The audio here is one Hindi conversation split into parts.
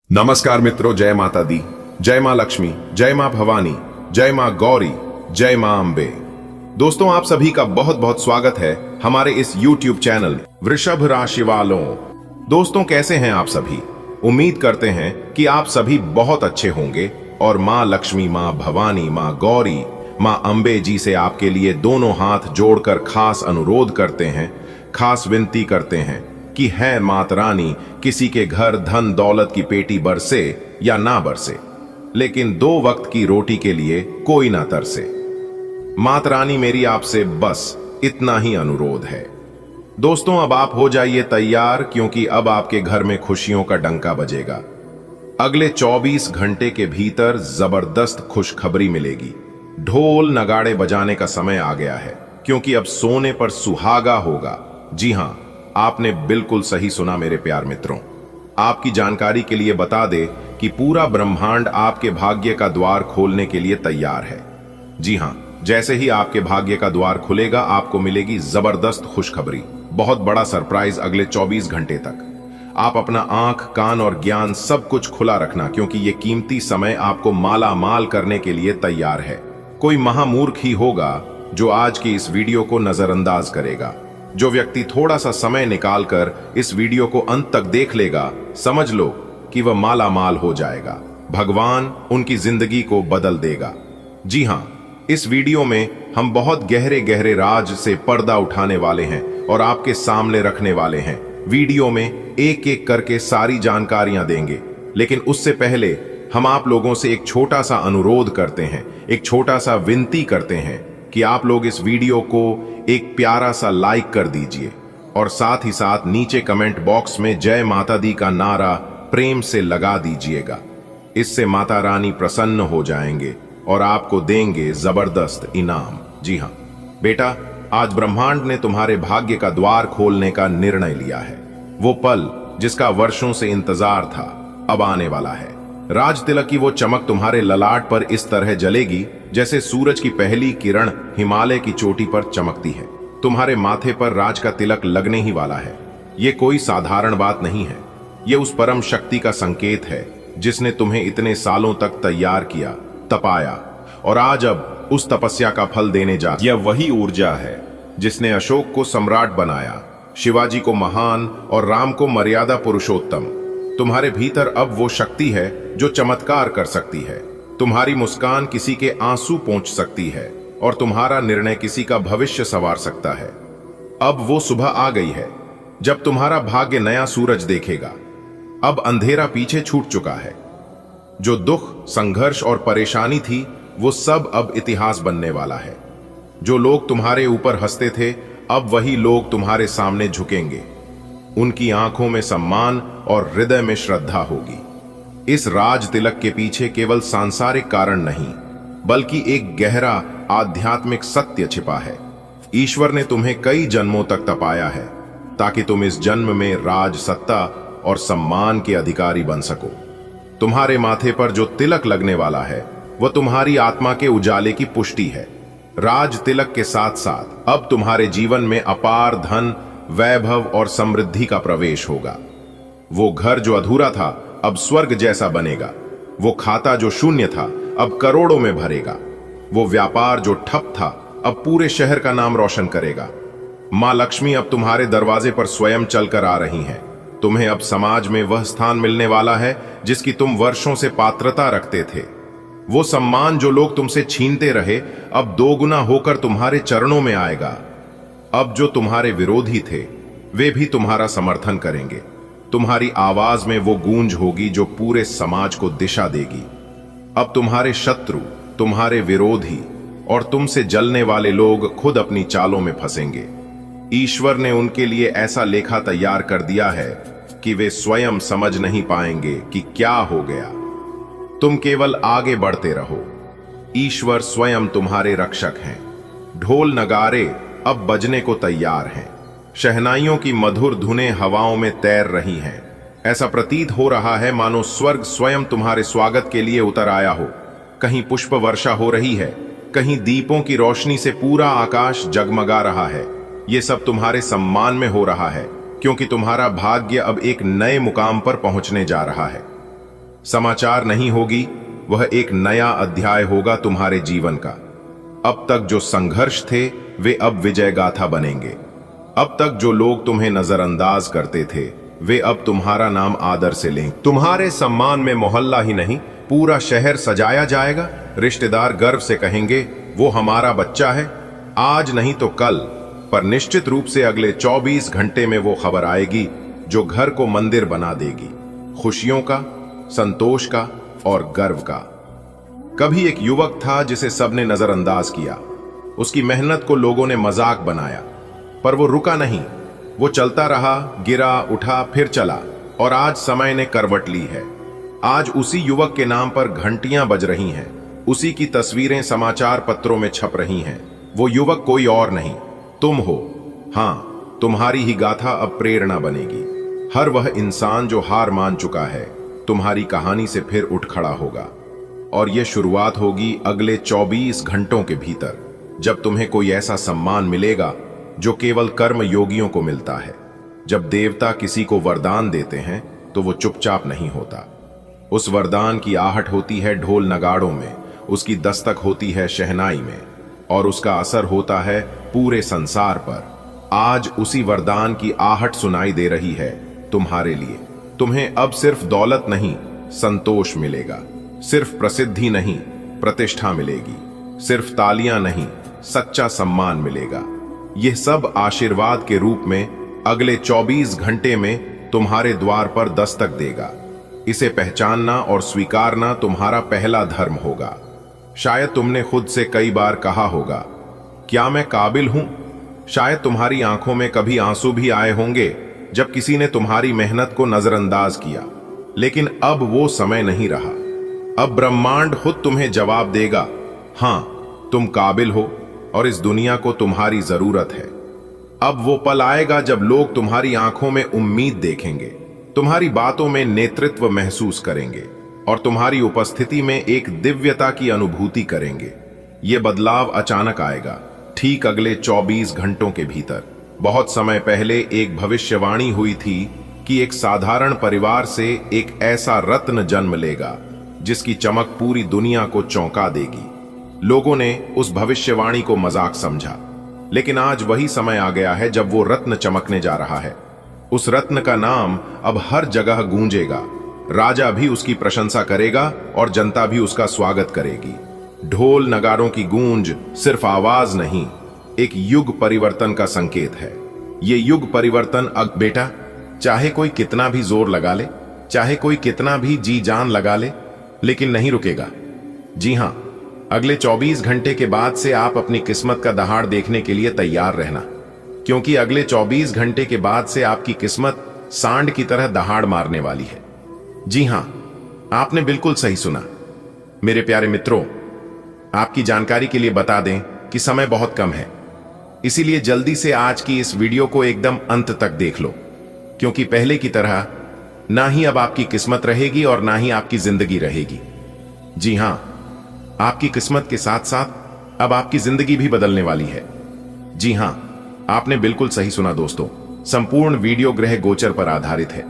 नमस्कार मित्रों, जय माता दी, जय मां लक्ष्मी, जय मां भवानी, जय मां गौरी, जय मां अंबे। दोस्तों, आप सभी का बहुत बहुत स्वागत है हमारे इस YouTube चैनल वृषभ राशि वालों। दोस्तों, कैसे हैं आप सभी? उम्मीद करते हैं कि आप सभी बहुत अच्छे होंगे और मां लक्ष्मी, मां भवानी, मां गौरी, मां अंबे जी से आपके लिए दोनों हाथ जोड़कर खास अनुरोध करते हैं, खास विनती करते हैं कि है मात रानी, किसी के घर धन दौलत की पेटी बरसे या ना बरसे, लेकिन 2 वक्त की रोटी के लिए कोई ना तरसे। मात रानी, मेरी आपसे बस इतना ही अनुरोध है। दोस्तों, अब आप हो जाइए तैयार, क्योंकि अब आपके घर में खुशियों का डंका बजेगा। अगले 24 घंटे के भीतर जबरदस्त खुशखबरी मिलेगी। ढोल नगाड़े बजाने का समय आ गया है, क्योंकि अब सोने पर सुहागा होगा। जी हां, आपने बिल्कुल सही सुना मेरे प्यार मित्रों। आपकी जानकारी के लिए बता दे कि पूरा ब्रह्मांड आपके भाग्य का द्वार खोलने के लिए तैयार है। जी हां, जैसे ही आपके भाग्य का द्वार खुलेगा, आपको मिलेगी जबरदस्त खुशखबरी, बहुत बड़ा सरप्राइज अगले 24 घंटे तक। आप अपना आंख, कान और ज्ञान सब कुछ खुला रखना, क्योंकि ये कीमती समय आपको माला माल करने के लिए तैयार है। कोई महामूर्ख ही होगा जो आज की इस वीडियो को नजरअंदाज करेगा। जो व्यक्ति थोड़ा सा समय निकालकर इस वीडियो को अंत तक देख लेगा, समझ लो कि वह माला माल हो जाएगा। भगवान उनकी जिंदगी को बदल देगा। जी हां, इस वीडियो में हम बहुत गहरे गहरे राज से पर्दा उठाने वाले हैं और आपके सामने रखने वाले हैं। वीडियो में एक एक करके सारी जानकारियां देंगे, लेकिन उससे पहले हम आप लोगों से एक छोटा सा अनुरोध करते हैं, एक छोटा सा विनती करते हैं कि आप लोग इस वीडियो को एक प्यारा सा लाइक कर दीजिए और साथ ही साथ नीचे कमेंट बॉक्स में जय माता दी का नारा प्रेम से लगा दीजिएगा। इससे माता रानी प्रसन्न हो जाएंगे और आपको देंगे जबरदस्त इनाम। जी हां बेटा, आज ब्रह्मांड ने तुम्हारे भाग्य का द्वार खोलने का निर्णय लिया है। वो पल जिसका वर्षों से इंतजार था, अब आने वाला है। राज तिलक की वो चमक तुम्हारे ललाट पर इस तरह जलेगी जैसे सूरज की पहली किरण हिमालय की चोटी पर चमकती है। तुम्हारे माथे पर राज का तिलक लगने ही वाला है। ये कोई साधारण बात नहीं है, ये उस परम शक्ति का संकेत है जिसने तुम्हें इतने सालों तक तैयार किया, तपाया और आज अब उस तपस्या का फल देने जा। यह वही ऊर्जा है जिसने अशोक को सम्राट बनाया, शिवाजी को महान और राम को मर्यादा पुरुषोत्तम। तुम्हारे भीतर अब वो शक्ति है जो चमत्कार कर सकती है। तुम्हारी मुस्कान किसी के आंसू पोंछ सकती है और तुम्हारा निर्णय किसी का भविष्य संवार सकता है। अब वो सुबह आ गई है जब तुम्हारा भाग्य नया सूरज देखेगा। अब अंधेरा पीछे छूट चुका है। जो दुख, संघर्ष और परेशानी थी, वो सब अब इतिहास बनने वाला है। जो लोग तुम्हारे ऊपर हंसते थे, अब वही लोग तुम्हारे सामने झुकेंगे। उनकी आंखों में सम्मान और हृदय में श्रद्धा होगी। इस राज तिलक के पीछे केवल सांसारिक कारण नहीं, बल्कि एक गहरा आध्यात्मिक सत्य छिपा है। ईश्वर ने तुम्हें कई जन्मों तक तपाया है ताकि तुम इस जन्म में राज, सत्ता और सम्मान के अधिकारी बन सको। तुम्हारे माथे पर जो तिलक लगने वाला है, वह तुम्हारी आत्मा के उजाले की पुष्टि है। राज तिलक के साथ साथ अब तुम्हारे जीवन में अपार धन, वैभव और समृद्धि का प्रवेश होगा। वो घर जो अधूरा था, अब स्वर्ग जैसा बनेगा। वो खाता जो शून्य था, अब करोड़ों में भरेगा। वो व्यापार जो ठप था, अब पूरे शहर का नाम रोशन करेगा। मां लक्ष्मी अब तुम्हारे दरवाजे पर स्वयं चलकर आ रही हैं। तुम्हें अब समाज में वह स्थान मिलने वाला है जिसकी तुम वर्षों से पात्रता रखते थे। वो सम्मान जो लोग तुमसे छीनते रहे, अब 2 गुना होकर तुम्हारे चरणों में आएगा। अब जो तुम्हारे विरोधी थे, वे भी तुम्हारा समर्थन करेंगे। तुम्हारी आवाज में वो गूंज होगी जो पूरे समाज को दिशा देगी। अब तुम्हारे शत्रु, तुम्हारे विरोधी और तुमसे जलने वाले लोग खुद अपनी चालों में फंसेंगे। ईश्वर ने उनके लिए ऐसा लेखा तैयार कर दिया है कि वे स्वयं समझ नहीं पाएंगे कि क्या हो गया। तुम केवल आगे बढ़ते रहो। ईश्वर स्वयं तुम्हारे रक्षक हैं। ढोल नगारे अब बजने को तैयार हैं। शहनाइयों की मधुर धुनें हवाओं में तैर रही हैं। ऐसा प्रतीत हो रहा है मानो स्वर्ग स्वयं तुम्हारे स्वागत के लिए उतर आया हो। कहीं पुष्प वर्षा हो रही है, कहीं दीपों की रोशनी से पूरा आकाश जगमगा रहा है। ये सब तुम्हारे सम्मान में हो रहा है, क्योंकि तुम्हारा भाग्य अब एक नए मुकाम पर पहुंचने जा रहा है। समाचार नहीं होगी, वह एक नया अध्याय होगा तुम्हारे जीवन का। अब तक जो संघर्ष थे वे अब विजय गाथा बनेंगे। अब तक जो लोग तुम्हें नजरअंदाज करते थे वे अब तुम्हारा नाम आदर से लेंगे। तुम्हारे सम्मान में मोहल्ला ही नहीं पूरा शहर सजाया जाएगा। रिश्तेदार गर्व से कहेंगे वो हमारा बच्चा है। आज नहीं तो कल, पर निश्चित रूप से अगले 24 घंटे में वो खबर आएगी जो घर को मंदिर बना देगी, खुशियों का, संतोष का और गर्व का। कभी एक युवक था जिसे सबने नजरअंदाज किया। उसकी मेहनत को लोगों ने मजाक बनाया, पर वो रुका नहीं। वो चलता रहा, गिरा, उठा, फिर चला, और आज समय ने करवट ली है। आज उसी युवक के नाम पर घंटियां बज रही हैं, उसी की तस्वीरें समाचार पत्रों में छप रही हैं। वो युवक कोई और नहीं, तुम हो। हां, तुम्हारी ही गाथा अब प्रेरणा बनेगी। हर वह इंसान जो हार मान चुका है तुम्हारी कहानी से फिर उठ खड़ा होगा। और यह शुरुआत होगी अगले 24 घंटों के भीतर, जब तुम्हें कोई ऐसा सम्मान मिलेगा जो केवल कर्म योगियों को मिलता है। जब देवता किसी को वरदान देते हैं तो वो चुपचाप नहीं होता। उस वरदान की आहट होती है ढोल नगाड़ों में, उसकी दस्तक होती है शहनाई में, और उसका असर होता है पूरे संसार पर। आज उसी वरदान की आहट सुनाई दे रही है तुम्हारे लिए। तुम्हें अब सिर्फ दौलत नहीं, संतोष मिलेगा। सिर्फ प्रसिद्धि नहीं, प्रतिष्ठा मिलेगी। सिर्फ तालियां नहीं, सच्चा सम्मान मिलेगा। यह सब आशीर्वाद के रूप में अगले 24 घंटे में तुम्हारे द्वार पर दस्तक देगा। इसे पहचानना और स्वीकारना तुम्हारा पहला धर्म होगा। शायद तुमने खुद से कई बार कहा होगा, क्या मैं काबिल हूं? शायद तुम्हारी आंखों में कभी आंसू भी आए होंगे जब किसी ने तुम्हारी मेहनत को नजरअंदाज किया। लेकिन अब वो समय नहीं रहा। अब ब्रह्मांड खुद तुम्हें जवाब देगा, हां, तुम काबिल हो और इस दुनिया को तुम्हारी जरूरत है। अब वो पल आएगा जब लोग तुम्हारी आंखों में उम्मीद देखेंगे, तुम्हारी बातों में नेतृत्व महसूस करेंगे और तुम्हारी उपस्थिति में एक दिव्यता की अनुभूति करेंगे। ये बदलाव अचानक आएगा, ठीक अगले 24 घंटों के भीतर। बहुत समय पहले एक भविष्यवाणी हुई थी कि एक साधारण परिवार से एक ऐसा रत्न जन्म लेगा जिसकी चमक पूरी दुनिया को चौंका देगी। लोगों ने उस भविष्यवाणी को मजाक समझा, लेकिन आज वही समय आ गया है जब वो रत्न चमकने जा रहा है। उस रत्न का नाम अब हर जगह गूंजेगा। राजा भी उसकी प्रशंसा करेगा और जनता भी उसका स्वागत करेगी। ढोल नगारों की गूंज सिर्फ आवाज नहीं, एक युग परिवर्तन का संकेत है। ये युग परिवर्तन अब बेटा, चाहे कोई कितना भी जोर लगा ले, चाहे कोई कितना भी जी जान लगा ले, लेकिन नहीं रुकेगा। जी हां, अगले 24 घंटे के बाद से आप अपनी किस्मत का दहाड़ देखने के लिए तैयार रहना, क्योंकि अगले 24 घंटे के बाद से आपकी किस्मत सांड की तरह दहाड़ मारने वाली है। जी हां, आपने बिल्कुल सही सुना। मेरे प्यारे मित्रों, आपकी जानकारी के लिए बता दें कि समय बहुत कम है, इसीलिए जल्दी से आज की इस वीडियो को एकदम अंत तक देख लो, क्योंकि पहले की तरह ना ही अब आपकी किस्मत रहेगी और ना ही आपकी जिंदगी रहेगी। जी हां, आपकी किस्मत के साथ साथ अब आपकी जिंदगी भी बदलने वाली है। जी हां, आपने बिल्कुल सही सुना दोस्तों। संपूर्ण वीडियो ग्रह गोचर पर आधारित है,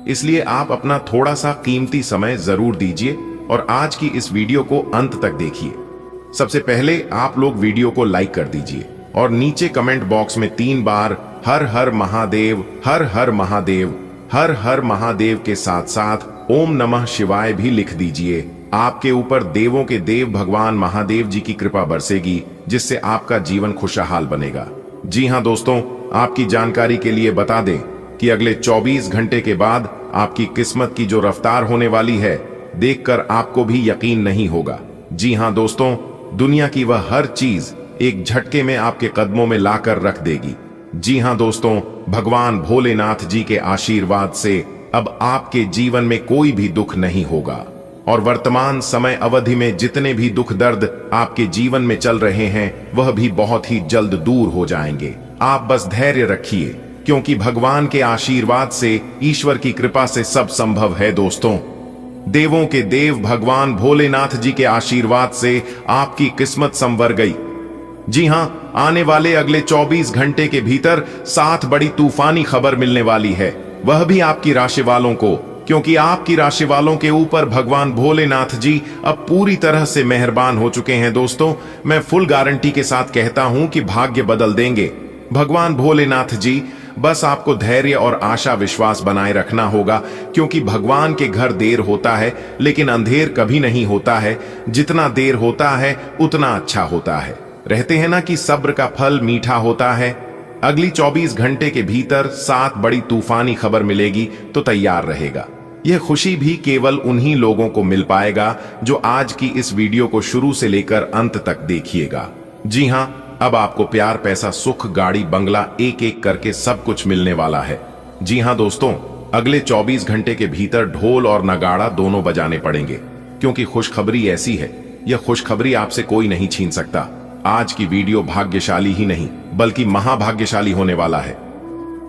इसलिए आप अपना थोड़ा सा कीमती समय जरूर दीजिए और आज की इस वीडियो को अंत तक देखिए। सबसे पहले आप लोग वीडियो को लाइक कर दीजिए और नीचे कमेंट बॉक्स में 3 बार हर हर महादेव, हर हर महादेव, हर हर महादेव के साथ साथ ओम नमः शिवाय भी लिख दीजिए। आपके ऊपर देवों के देव भगवान महादेव जी की कृपा बरसेगी, जिससे आपका जीवन खुशहाल बनेगा। जी हां दोस्तों, आपकी जानकारी के लिए बता दें कि अगले 24 घंटे के बाद आपकी किस्मत की जो रफ्तार होने वाली है, देखकर आपको भी यकीन नहीं होगा। जी हां दोस्तों, दुनिया की वह हर चीज एक झटके में आपके कदमों में लाकर रख देगी। जी हां दोस्तों, भगवान भोलेनाथ जी के आशीर्वाद से अब आपके जीवन में कोई भी दुख नहीं होगा और वर्तमान समय अवधि में जितने भी दुख दर्द आपके जीवन में चल रहे हैं वह भी बहुत ही जल्द दूर हो जाएंगे। आप बस धैर्य रखिए, क्योंकि भगवान के आशीर्वाद से, ईश्वर की कृपा से सब संभव है दोस्तों। देवों के देव भगवान भोलेनाथ जी के आशीर्वाद से आपकी किस्मत संवर गई। जी हां, आने वाले अगले 24 घंटे के भीतर 7 बड़ी तूफानी खबर मिलने वाली है, वह भी आपकी राशि वालों को। क्योंकि आपकी राशि वालों के ऊपर भगवान भोलेनाथ जी अब पूरी तरह से मेहरबान हो चुके हैं। दोस्तों, मैं फुल गारंटी के साथ कहता हूं कि भाग्य बदल देंगे भगवान भोलेनाथ जी। बस आपको धैर्य और आशा विश्वास बनाए रखना होगा, क्योंकि भगवान के घर देर होता है लेकिन अंधेर कभी नहीं होता है। जितना देर होता है उतना अच्छा होता है। रहते हैं ना कि सब्र का फल मीठा होता है। अगली 24 घंटे के भीतर 7 बड़ी तूफानी खबर मिलेगी तो तैयार रहेगा। यह खुशी भी केवल उन्हीं लोगों को मिल पाएगा जो आज की इस वीडियो को शुरू से लेकर अंत तक देखिएगा। जी हां, अब आपको प्यार, पैसा, सुख, गाड़ी, बंगला एक एक करके सब कुछ मिलने वाला है। जी हां दोस्तों, अगले 24 घंटे के भीतर ढोल और नगाड़ा दोनों बजाने पड़ेंगे, क्योंकि खुशखबरी ऐसी है, यह खुशखबरी आपसे कोई नहीं छीन सकता। आज की वीडियो भाग्यशाली ही नहीं बल्कि महाभाग्यशाली होने वाला है।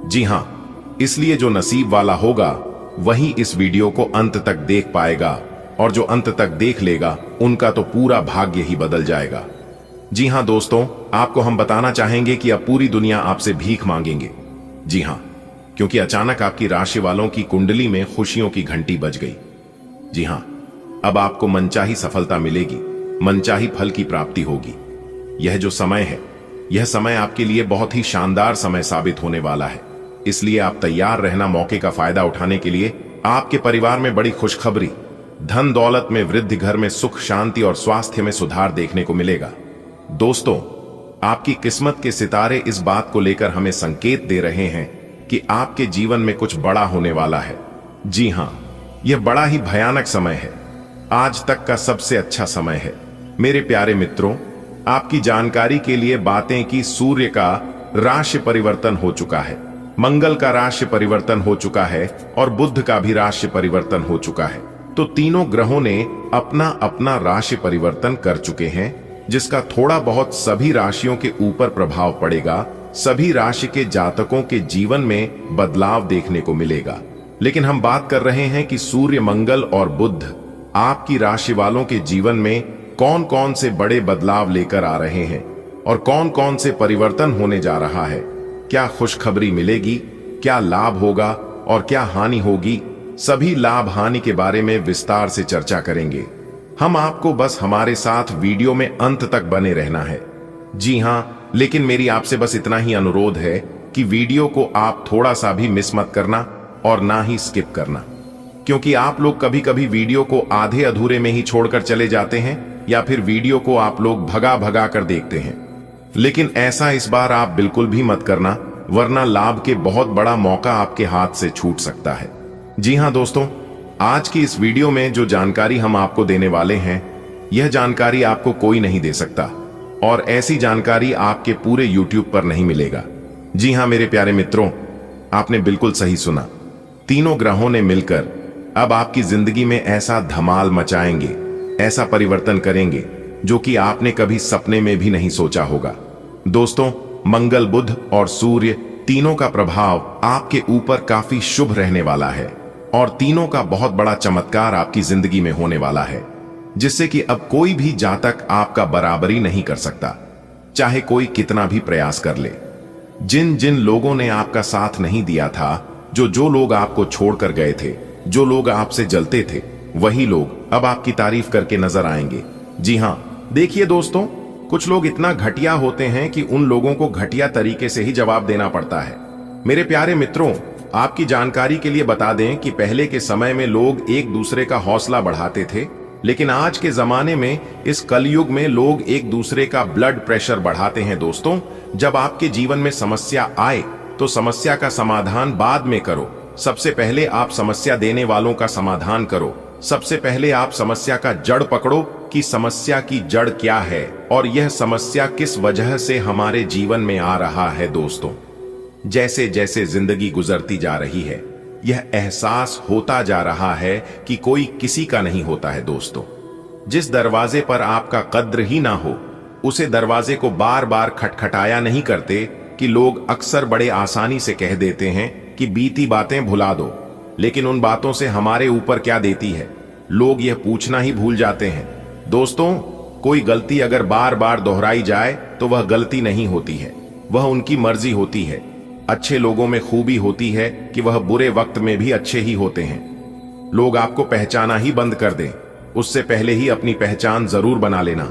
जी हां, इसलिए जो नसीब वाला होगा वही इस वीडियो को अंत तक देख पाएगा, और जो अंत तक देख लेगा उनका तो पूरा भाग्य ही बदल जाएगा। जी हां दोस्तों, आपको हम बताना चाहेंगे कि अब पूरी दुनिया आपसे भीख मांगेंगे। जी हां, क्योंकि अचानक आपकी राशि वालों की कुंडली में खुशियों की घंटी बज गई। जी हां, अब आपको मनचाही सफलता मिलेगी, मनचाही फल की प्राप्ति होगी। यह जो समय है, यह समय आपके लिए बहुत ही शानदार समय साबित होने वाला है। इसलिए आप तैयार रहना मौके का फायदा उठाने के लिए। आपके परिवार में बड़ी खुशखबरी, धन दौलत में वृद्धि, घर में सुख शांति और स्वास्थ्य में सुधार देखने को मिलेगा। दोस्तों, आपकी किस्मत के सितारे इस बात को लेकर हमें संकेत दे रहे हैं कि आपके जीवन में कुछ बड़ा होने वाला है। जी हां, यह बड़ा ही भयानक समय है, आज तक का सबसे अच्छा समय है। मेरे प्यारे मित्रों, आपकी जानकारी के लिए बातें कि सूर्य का राशि परिवर्तन हो चुका है, मंगल का राशि परिवर्तन हो चुका है और बुध का भी राशि परिवर्तन हो चुका है। तो तीनों ग्रहों ने अपना अपना राशि परिवर्तन कर चुके हैं, जिसका थोड़ा बहुत सभी राशियों के ऊपर प्रभाव पड़ेगा। सभी राशि के जातकों के जीवन में बदलाव देखने को मिलेगा। लेकिन हम बात कर रहे हैं कि सूर्य, मंगल और बुध आपकी राशि वालों के जीवन में कौन कौन से बड़े बदलाव लेकर आ रहे हैं और कौन कौन से परिवर्तन होने जा रहा है। क्या खुशखबरी मिलेगी, क्या लाभ होगा और क्या हानि होगी, सभी लाभ हानि के बारे में विस्तार से चर्चा करेंगे। हम आपको बस हमारे साथ वीडियो में अंत तक बने रहना है। जी हां, लेकिन मेरी आपसे बस इतना ही अनुरोध है कि वीडियो को आप थोड़ा सा भी मिस मत करना और ना ही स्किप करना, क्योंकि आप लोग कभी कभी वीडियो को आधे अधूरे में ही छोड़कर चले जाते हैं या फिर वीडियो को आप लोग भगा भगा कर देखते हैं। लेकिन ऐसा इस बार आप बिल्कुल भी मत करना, वरना लाभ के बहुत बड़ा मौका आपके हाथ से छूट सकता है। जी हां दोस्तों, आज की इस वीडियो में जो जानकारी हम आपको देने वाले हैं, यह जानकारी आपको कोई नहीं दे सकता और ऐसी जानकारी आपके पूरे YouTube पर नहीं मिलेगा। जी हां मेरे प्यारे मित्रों, आपने बिल्कुल सही सुना। तीनों ग्रहों ने मिलकर अब आपकी जिंदगी में ऐसा धमाल मचाएंगे, ऐसा परिवर्तन करेंगे जो कि आपने कभी सपने में भी नहीं सोचा होगा। दोस्तों, मंगल, बुध और सूर्य तीनों का प्रभाव आपके ऊपर काफी शुभ रहने वाला है और तीनों का बहुत बड़ा चमत्कार आपकी जिंदगी में होने वाला है, जिससे कि अब कोई भी जातक आपका बराबरी नहीं कर सकता, चाहे कोई कितना भी प्रयास कर ले। जिन जिन लोगों ने आपका साथ नहीं दिया था, जो लोग आपको छोड़कर गए थे, जो लोग आपसे जलते थे, वही लोग अब आपकी तारीफ करके नजर आएंगे। जी हां, देखिए दोस्तों, कुछ लोग इतना घटिया होते हैं कि उन लोगों को घटिया तरीके से ही जवाब देना पड़ता है। मेरे प्यारे मित्रों, आपकी जानकारी के लिए बता दें कि पहले के समय में लोग एक दूसरे का हौसला बढ़ाते थे, लेकिन आज के जमाने में, इस कलयुग में, लोग एक दूसरे का ब्लड प्रेशर बढ़ाते हैं। दोस्तों, जब आपके जीवन में समस्या आए तो समस्या का समाधान बाद में करो, सबसे पहले आप समस्या देने वालों का समाधान करो। सबसे पहले आप समस्या का जड़ पकड़ो कि समस्या की जड़ क्या है और यह समस्या किस वजह से हमारे जीवन में आ रहा है। दोस्तों, जैसे जैसे जिंदगी गुजरती जा रही है, यह एहसास होता जा रहा है कि कोई किसी का नहीं होता है। दोस्तों, जिस दरवाजे पर आपका कद्र ही ना हो, उसे दरवाजे को बार बार खटखटाया नहीं करते कि लोग अक्सर बड़े आसानी से कह देते हैं कि बीती बातें भुला दो, लेकिन उन बातों से हमारे ऊपर क्या देती है, लोग यह पूछना ही भूल जाते हैं। दोस्तों, कोई गलती अगर बार बार दोहराई जाए तो वह गलती नहीं होती है, वह उनकी मर्जी होती है। अच्छे लोगों में खूबी होती है कि वह बुरे वक्त में भी अच्छे ही होते हैं। लोग आपको पहचाना ही बंद कर दें, उससे पहले ही अपनी पहचान जरूर बना लेना।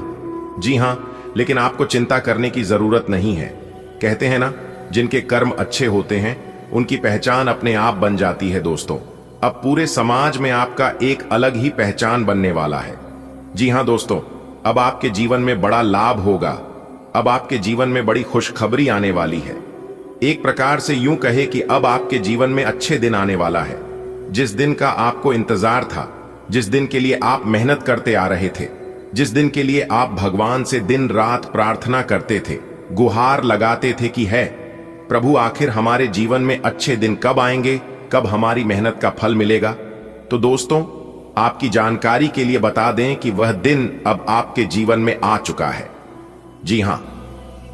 जी हां, लेकिन आपको चिंता करने की जरूरत नहीं है। कहते हैं ना, जिनके कर्म अच्छे होते हैं उनकी पहचान अपने आप बन जाती है। दोस्तों, अब पूरे समाज में आपका एक अलग ही पहचान बनने वाला है। जी हां दोस्तों, अब आपके जीवन में बड़ा लाभ होगा। अब आपके जीवन में बड़ी खुशखबरी आने वाली है। एक प्रकार से यूं कहे कि अब आपके जीवन में अच्छे दिन आने वाला है। जिस दिन का आपको इंतजार था, जिस दिन के लिए आप मेहनत करते आ रहे थे, जिस दिन के लिए आप भगवान से दिन रात प्रार्थना करते थे, गुहार लगाते थे कि है प्रभु, आखिर हमारे जीवन में अच्छे दिन कब आएंगे, कब हमारी मेहनत का फल मिलेगा। तो दोस्तों, आपकी जानकारी के लिए बता दें कि वह दिन अब आपके जीवन में आ चुका है। जी हां,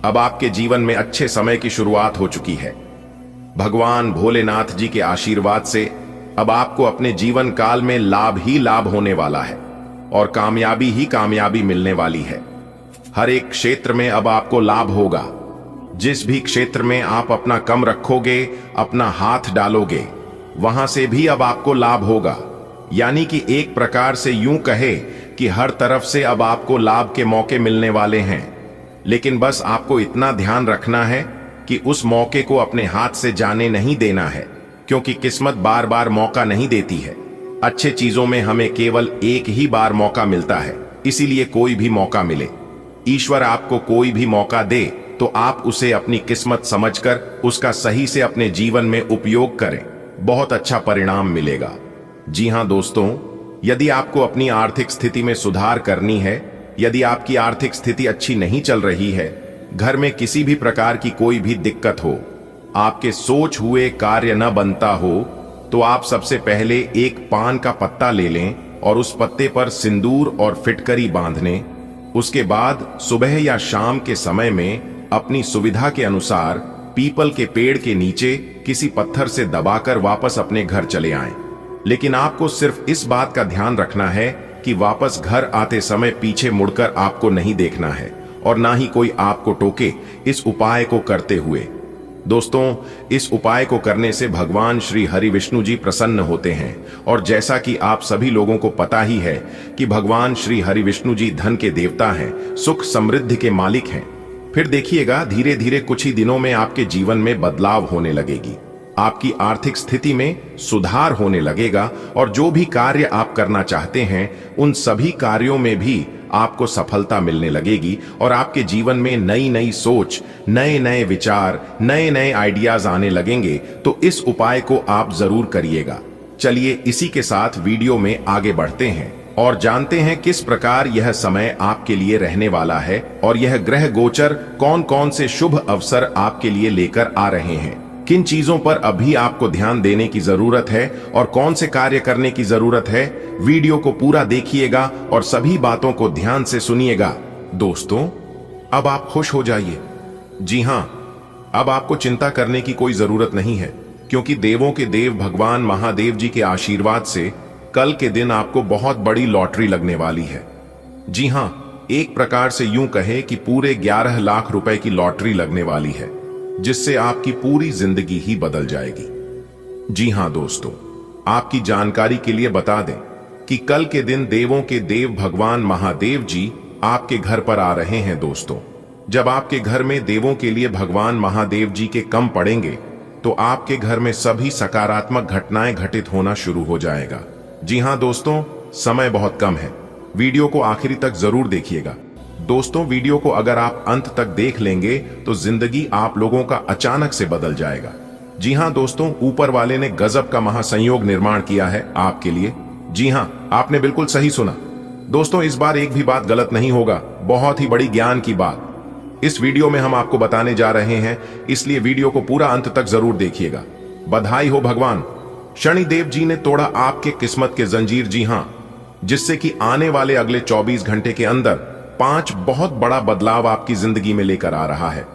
अब आपके जीवन में अच्छे समय की शुरुआत हो चुकी है। भगवान भोलेनाथ जी के आशीर्वाद से अब आपको अपने जीवन काल में लाभ ही लाभ होने वाला है और कामयाबी ही कामयाबी मिलने वाली है। हर एक क्षेत्र में अब आपको लाभ होगा। जिस भी क्षेत्र में आप अपना कम रखोगे, अपना हाथ डालोगे, वहां से भी अब आपको लाभ होगा। यानी कि एक प्रकार से यूं कहे कि हर तरफ से अब आपको लाभ के मौके मिलने वाले हैं। लेकिन बस आपको इतना ध्यान रखना है कि उस मौके को अपने हाथ से जाने नहीं देना है, क्योंकि किस्मत बार बार मौका नहीं देती है। अच्छे चीजों में हमें केवल एक ही बार मौका मिलता है, इसीलिए कोई भी मौका मिले, ईश्वर आपको कोई भी मौका दे तो आप उसे अपनी किस्मत समझकर उसका सही से अपने जीवन में उपयोग करें, बहुत अच्छा परिणाम मिलेगा। जी हां दोस्तों, यदि आपको अपनी आर्थिक स्थिति में सुधार करनी है, यदि आपकी आर्थिक स्थिति अच्छी नहीं चल रही है, घर में किसी भी प्रकार की कोई भी दिक्कत हो, आपके सोच हुए कार्य न बनता हो, तो आप सबसे पहले एक पान का पत्ता ले लें और उस पत्ते पर सिंदूर और फिटकरी बांधने। उसके बाद सुबह या शाम के समय में अपनी सुविधा के अनुसार पीपल के पेड़ के नीचे किसी पत्थर से दबाकर वापस अपने घर चले आएं। लेकिन आपको सिर्फ इस बात का ध्यान रखना है कि वापस घर आते समय पीछे मुड़कर आपको नहीं देखना है और ना ही कोई आपको टोके इस उपाय को करते हुए। दोस्तों, इस उपाय को करने से भगवान श्री हरि विष्णु जी प्रसन्न होते हैं और जैसा कि आप सभी लोगों को पता ही है कि भगवान श्री हरि विष्णु जी धन के देवता हैं, सुख समृद्धि के मालिक हैं। फिर देखिएगा, धीरे धीरे कुछ ही दिनों में आपके जीवन में बदलाव होने लगेगी, आपकी आर्थिक स्थिति में सुधार होने लगेगा और जो भी कार्य आप करना चाहते हैं उन सभी कार्यों में भी आपको सफलता मिलने लगेगी और आपके जीवन में नई नई सोच, नए नए विचार, नए नए आइडियाज आने लगेंगे। तो इस उपाय को आप जरूर करिएगा। चलिए इसी के साथ वीडियो में आगे बढ़ते हैं और जानते हैं किस प्रकार यह समय आपके लिए रहने वाला है और यह ग्रह गोचर कौन कौन से शुभ अवसर आपके लिए लेकर आ रहे हैं, किन चीजों पर अभी आपको ध्यान देने की जरूरत है और कौन से कार्य करने की जरूरत है। वीडियो को पूरा देखिएगा और सभी बातों को ध्यान से सुनिएगा। दोस्तों, अब आप खुश हो जाइए। जी हां, अब आपको चिंता करने की कोई जरूरत नहीं है, क्योंकि देवों के देव भगवान महादेव जी के आशीर्वाद से कल के दिन आपको बहुत बड़ी लॉटरी लगने वाली है। जी हां, एक प्रकार से यूं कहे कि पूरे 11 लाख रुपए की लॉटरी लगने वाली है, जिससे आपकी पूरी जिंदगी ही बदल जाएगी। जी हां दोस्तों, आपकी जानकारी के लिए बता दें कि कल के दिन देवों के देव भगवान महादेव जी आपके घर पर आ रहे हैं। दोस्तों, जब आपके घर में देवों के लिए भगवान महादेव जी के कम पड़ेंगे तो आपके घर में सभी सकारात्मक घटनाएं घटित होना शुरू हो जाएगा। जी हां दोस्तों, समय बहुत कम है, वीडियो को आखिरी तक जरूर देखिएगा। दोस्तों, वीडियो को अगर आप अंत तक देख लेंगे तो जिंदगी आप लोगों का अचानक से बदल जाएगा। जी हां दोस्तों, ऊपर वाले ने गजब का महासंयोग निर्माण किया है आपके लिए। जी हां, आपने बिल्कुल सही सुना। दोस्तों, इस बार एक भी बात गलत नहीं होगा, बहुत ही बड़ी ज्ञान की बात इस वीडियो में हम आपको बताने जा रहे हैं, इसलिए वीडियो को पूरा अंत तक जरूर देखिएगा। बधाई हो भगवान शनिदेव जी ने तोड़ा आपके किस्मत के जंजीर। जी हां, जिससे कि आने वाले अगले 24 घंटे के अंदर 5 बहुत बड़ा बदलाव आपकी जिंदगी में लेकर आ रहा है।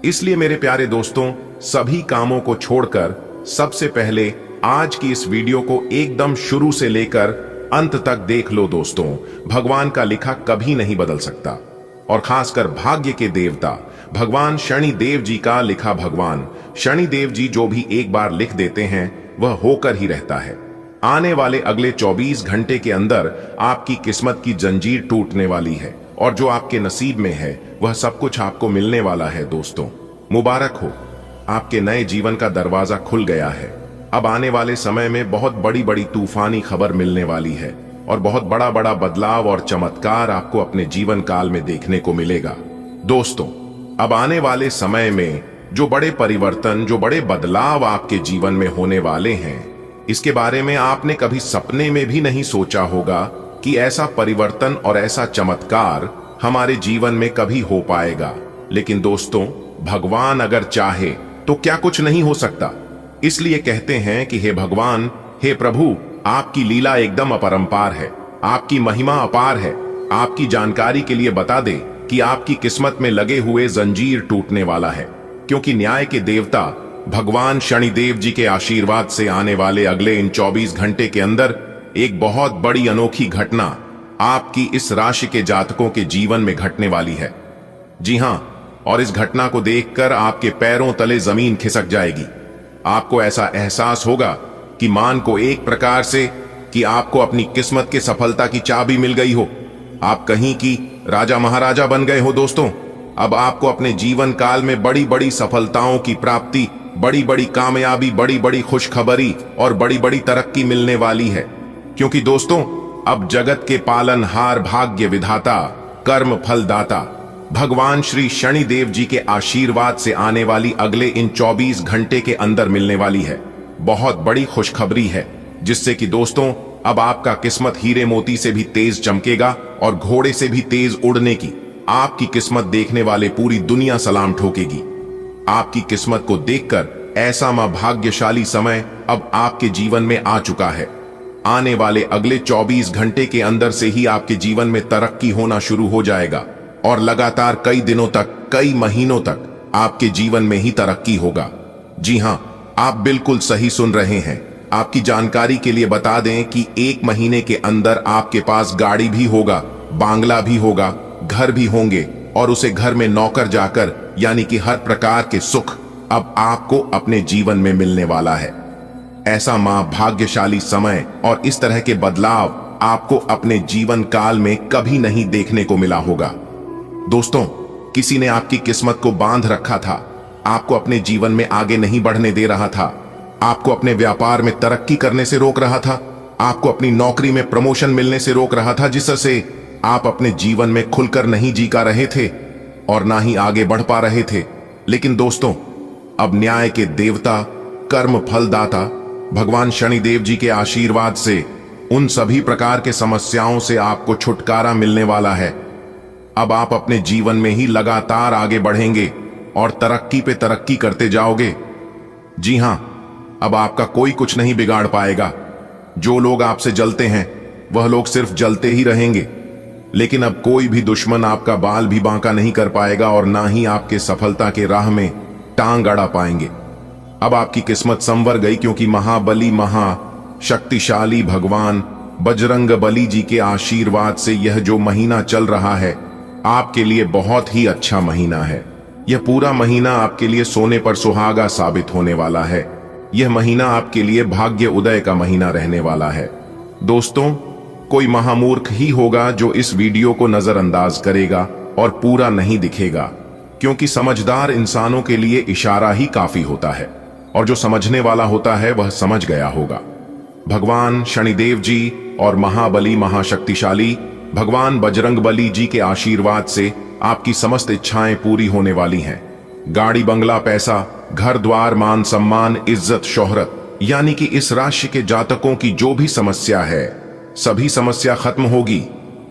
इसलिए मेरे प्यारे दोस्तों, सभी कामों को छोड़कर सबसे पहले आज की इस वीडियो को एकदम शुरू से लेकर अंत तक देख लो। दोस्तों, भगवान का लिखा कभी नहीं बदल सकता और खासकर भाग्य के देवता भगवान शनिदेव जी का लिखा, भगवान शनिदेव जी जो भी एक बार लिख देते हैं वह होकर ही रहता है। आने वाले अगले 24 घंटे के अंदर आपकी किस्मत की जंजीर टूटने वाली है और जो आपके नसीब में है वह सब कुछ आपको मिलने वाला है। दोस्तों, मुबारक हो, आपके नए जीवन का दरवाजा खुल गया है। अब आने वाले समय में बहुत बड़ी बड़ी तूफानी खबर मिलने वाली है और बहुत बड़ा बड़ा बदलाव और चमत्कार आपको अपने जीवन काल में देखने को मिलेगा। दोस्तों, अब आने वाले समय में जो बड़े परिवर्तन, जो बड़े बदलाव आपके जीवन में होने वाले हैं, इसके बारे में आपने कभी सपने में भी नहीं सोचा होगा कि ऐसा परिवर्तन और ऐसा चमत्कार हमारे जीवन में कभी हो पाएगा। लेकिन दोस्तों, भगवान अगर चाहे तो क्या कुछ नहीं हो सकता। इसलिए कहते हैं कि हे भगवान, हे प्रभु, आपकी लीला एकदम अपरंपार है, आपकी महिमा अपार है। आपकी जानकारी के लिए बता दे कि आपकी किस्मत में लगे हुए जंजीर टूटने वाला है, क्योंकि न्याय के देवता भगवान शनिदेव जी के आशीर्वाद से आने वाले अगले इन 24 घंटे के अंदर एक बहुत बड़ी अनोखी घटना आपकी इस राशि के जातकों के जीवन में घटने वाली है। जी हां, और इस घटना को देखकर आपके पैरों तले जमीन खिसक जाएगी। आपको ऐसा एहसास होगा कि मान को एक प्रकार से कि आपको अपनी किस्मत के सफलता की चाबी मिल गई हो, आप कहीं की राजा महाराजा बन गए हो। दोस्तों, अब आपको अपने जीवन काल में बड़ी बड़ी सफलताओं की प्राप्ति, बड़ी बड़ी कामयाबी, बड़ी बड़ी खुशखबरी और बड़ी बड़ी तरक्की मिलने वाली है। क्योंकि दोस्तों, अब जगत के पालनहार, भाग्य विधाता, कर्म फलदाता भगवान श्री शनिदेव जी के आशीर्वाद से आने वाली अगले इन 24 घंटे के अंदर मिलने वाली है बहुत बड़ी खुशखबरी है, जिससे कि दोस्तों अब आपका किस्मत हीरे मोती से भी तेज चमकेगा और घोड़े से भी तेज उड़ने की आपकी किस्मत देखने वाले पूरी दुनिया सलाम ठोकेगी। आपकी किस्मत को देखकर ऐसा भाग्यशाली समय अब आपके जीवन में आ चुका है। आने वाले अगले 24 घंटे के अंदर से ही आपके जीवन में तरक्की होना शुरू हो जाएगा और लगातार कई दिनों तक, कई महीनों तक आपके जीवन में ही तरक्की होगा। जी हां, आप बिल्कुल सही सुन रहे हैं। आपकी जानकारी के लिए बता दें कि 1 महीने के अंदर आपके पास गाड़ी भी होगा, बांग्ला भी होगा, घर भी होंगे और उसे घर में नौकर जाकर, यानी कि हर प्रकार के सुख अब आपको अपने जीवन में मिलने वाला है। ऐसा भाग्यशाली समय और इस तरह के बदलाव आपको अपने जीवन काल में कभी नहीं देखने को मिला होगा। दोस्तों, किसी ने आपकी किस्मत को बांध रखा था, आपको अपने जीवन में आगे नहीं बढ़ने दे रहा था, आपको अपने व्यापार में तरक्की करने से रोक रहा था, आपको अपनी नौकरी में प्रमोशन मिलने से रोक रहा था, जिससे आप अपने जीवन में खुलकर नहीं जी पा रहे थे और ना ही आगे बढ़ पा रहे थे। लेकिन दोस्तों, अब न्याय के देवता, कर्म फलदाता भगवान शनिदेव जी के आशीर्वाद से उन सभी प्रकार के समस्याओं से आपको छुटकारा मिलने वाला है। अब आप अपने जीवन में ही लगातार आगे बढ़ेंगे और तरक्की पे तरक्की करते जाओगे। जी हां, अब आपका कोई कुछ नहीं बिगाड़ पाएगा। जो लोग आपसे जलते हैं वह लोग सिर्फ जलते ही रहेंगे, लेकिन अब कोई भी दुश्मन आपका बाल भी बांका नहीं कर पाएगा और ना ही आपके सफलता के राह में टांग अड़ा पाएंगे। अब आपकी किस्मत संवर गई, क्योंकि महाबली, महाशक्तिशाली भगवान बजरंग बली जी के आशीर्वाद से यह जो महीना चल रहा है आपके लिए बहुत ही अच्छा महीना है। यह पूरा महीना आपके लिए सोने पर सुहागा साबित होने वाला है। यह महीना आपके लिए भाग्य उदय का महीना रहने वाला है। दोस्तों, कोई महामूर्ख ही होगा जो इस वीडियो को नजरअंदाज करेगा और पूरा नहीं दिखेगा, क्योंकि समझदार इंसानों के लिए इशारा ही काफी होता है और जो समझने वाला होता है वह समझ गया होगा। भगवान शनिदेव जी और महाबली, महाशक्तिशाली भगवान बजरंगबली जी के आशीर्वाद से आपकी समस्त इच्छाएं पूरी होने वाली हैं। गाड़ी, बंगला, पैसा, घर द्वार, मान सम्मान, इज्जत, शोहरत, यानी कि इस राशि के जातकों की जो भी समस्या है सभी समस्या खत्म होगी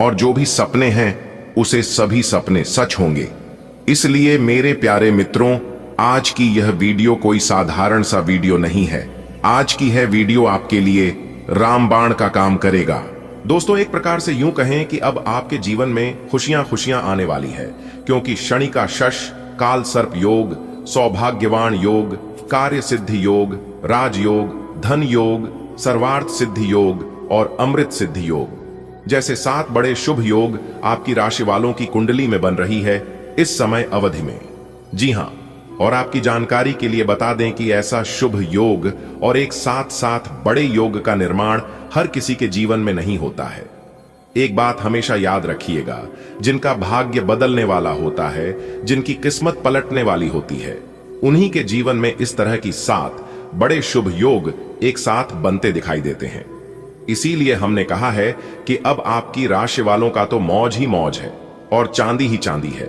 और जो भी सपने हैं उसे सभी सपने सच होंगे। इसलिए मेरे प्यारे मित्रों, आज की यह वीडियो कोई साधारण सा वीडियो नहीं है। आज की है वीडियो आपके लिए रामबाण का काम करेगा। दोस्तों, एक प्रकार से यूं कहें कि अब आपके जीवन में खुशियां खुशियां आने वाली है, क्योंकि शनि का शश, काल सर्प योग, सौभाग्यवान योग, कार्य सिद्धि योग, राजयोग, धन योग, सर्वार्थ सिद्धि योग और अमृत सिद्धि योग जैसे 7 बड़े शुभ योग आपकी राशि वालों की कुंडली में बन रही है इस समय अवधि में। जी हां, और आपकी जानकारी के लिए बता दें कि ऐसा शुभ योग और एक साथ साथ बड़े योग का निर्माण हर किसी के जीवन में नहीं होता है। एक बात हमेशा याद रखिएगा, जिनका भाग्य बदलने वाला होता है, जिनकी किस्मत पलटने वाली होती है, उन्हीं के जीवन में इस तरह की 7 बड़े शुभ योग एक साथ बनते दिखाई देते हैं। इसीलिए हमने कहा है कि अब आपकी राशि वालों का तो मौज ही मौज है और चांदी ही चांदी है,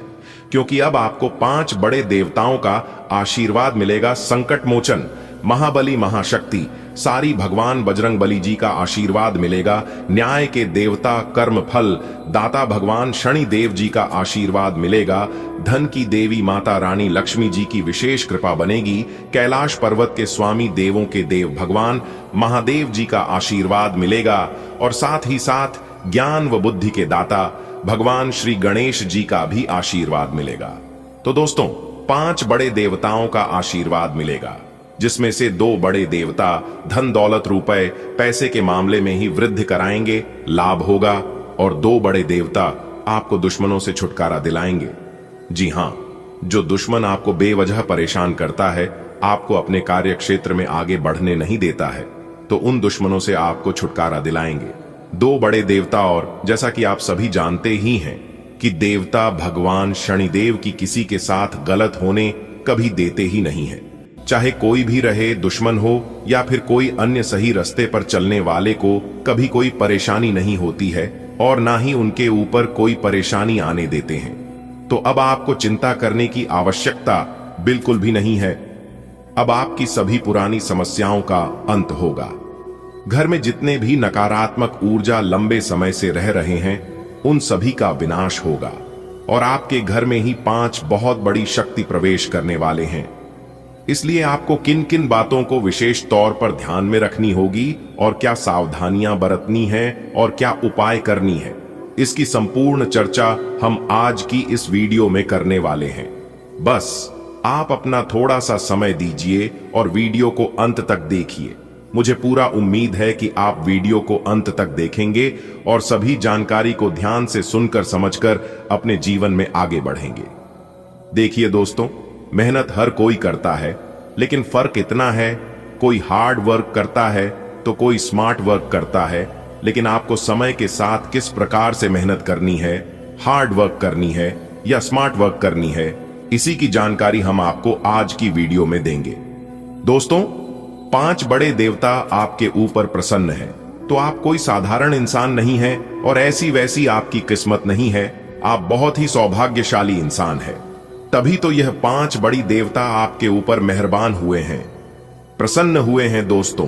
क्योंकि अब आपको 5 बड़े देवताओं का आशीर्वाद मिलेगा। संकट मोचन महाबली महाशक्ति सारी भगवान बजरंग बली जी का आशीर्वाद मिलेगा। न्याय के देवता कर्म फल दाता भगवान शनि देव जी का आशीर्वाद मिलेगा। धन की देवी माता रानी लक्ष्मी जी की विशेष कृपा बनेगी। कैलाश पर्वत के स्वामी देवों के देव भगवान महादेव जी का आशीर्वाद मिलेगा और साथ ही साथ ज्ञान व बुद्धि के दाता भगवान श्री गणेश जी का भी आशीर्वाद मिलेगा। तो दोस्तों, 5 बड़े देवताओं का आशीर्वाद मिलेगा, जिसमें से 2 बड़े देवता धन दौलत रुपए पैसे के मामले में ही वृद्धि कराएंगे, लाभ होगा, और 2 बड़े देवता आपको दुश्मनों से छुटकारा दिलाएंगे। जी हां, जो दुश्मन आपको बेवजह परेशान करता है, आपको अपने कार्य क्षेत्र में आगे बढ़ने नहीं देता है, तो उन दुश्मनों से आपको छुटकारा दिलाएंगे 2 बड़े देवता। और जैसा कि आप सभी जानते ही हैं कि देवता भगवान शनिदेव की किसी के साथ गलत होने कभी देते ही नहीं है। चाहे कोई भी रहे, दुश्मन हो या फिर कोई अन्य सही रास्ते पर चलने वाले को कभी कोई परेशानी नहीं होती है और ना ही उनके ऊपर कोई परेशानी आने देते हैं। तो अब आपको चिंता करने की आवश्यकता बिल्कुल भी नहीं है। अब आपकी सभी पुरानी समस्याओं का अंत होगा। घर में जितने भी नकारात्मक ऊर्जा लंबे समय से रह रहे हैं, उन सभी का विनाश होगा और आपके घर में ही 5 बहुत बड़ी शक्ति प्रवेश करने वाले हैं। इसलिए आपको किन किन बातों को विशेष तौर पर ध्यान में रखनी होगी और क्या सावधानियां बरतनी हैं और क्या उपाय करनी है, इसकी संपूर्ण चर्चा हम आज की इस वीडियो में करने वाले हैं। बस आप अपना थोड़ा सा समय दीजिए और वीडियो को अंत तक देखिए। मुझे पूरा उम्मीद है कि आप वीडियो को अंत तक देखेंगे और सभी जानकारी को ध्यान से सुनकर समझकर अपने जीवन में आगे बढ़ेंगे। देखिए दोस्तों, मेहनत हर कोई करता है, लेकिन फर्क इतना है, कोई हार्ड वर्क करता है तो कोई स्मार्ट वर्क करता है। लेकिन आपको समय के साथ किस प्रकार से मेहनत करनी है, हार्ड वर्क करनी है या स्मार्ट वर्क करनी है, इसी की जानकारी हम आपको आज की वीडियो में देंगे। दोस्तों, 5 बड़े देवता आपके ऊपर प्रसन्न हैं, तो आप कोई साधारण इंसान नहीं है और ऐसी वैसी आपकी किस्मत नहीं है। आप बहुत ही सौभाग्यशाली इंसान है, तभी तो यह 5 बड़ी देवता आपके ऊपर मेहरबान हुए हैं, प्रसन्न हुए हैं। दोस्तों,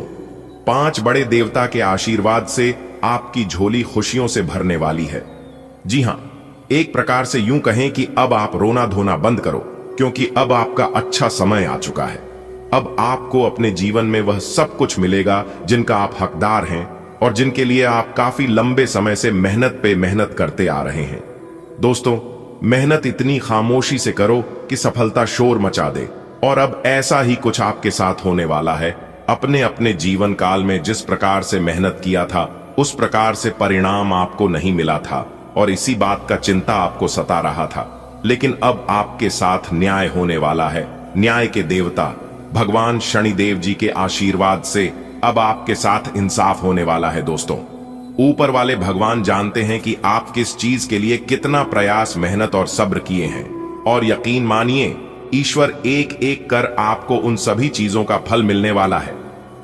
5 बड़े देवता के आशीर्वाद से आपकी झोली खुशियों से भरने वाली है। जी हां, एक प्रकार से यूं कहें कि अब आप रोना धोना बंद करो, क्योंकि अब आपका अच्छा समय आ चुका है। अब आपको अपने जीवन में वह सब कुछ मिलेगा जिनका आप हकदार हैं और जिनके लिए आप काफी लंबे समय से मेहनत पे मेहनत करते आ रहे हैं। दोस्तों, मेहनत इतनी खामोशी से करो कि सफलता शोर मचा दे, और अब ऐसा ही कुछ आपके साथ होने वाला है। अपने अपने जीवन काल में जिस प्रकार से मेहनत किया था, उस प्रकार से परिणाम आपको नहीं मिला था और इसी बात का चिंता आपको सता रहा था। लेकिन अब आपके साथ न्याय होने वाला है। न्याय के देवता भगवान शनिदेव जी के आशीर्वाद से अब आपके साथ इंसाफ होने वाला है। दोस्तों, ऊपर वाले भगवान जानते हैं कि आप किस चीज के लिए कितना प्रयास, मेहनत और सब्र किए हैं, और यकीन मानिए, ईश्वर एक एक कर आपको उन सभी चीजों का फल मिलने वाला है।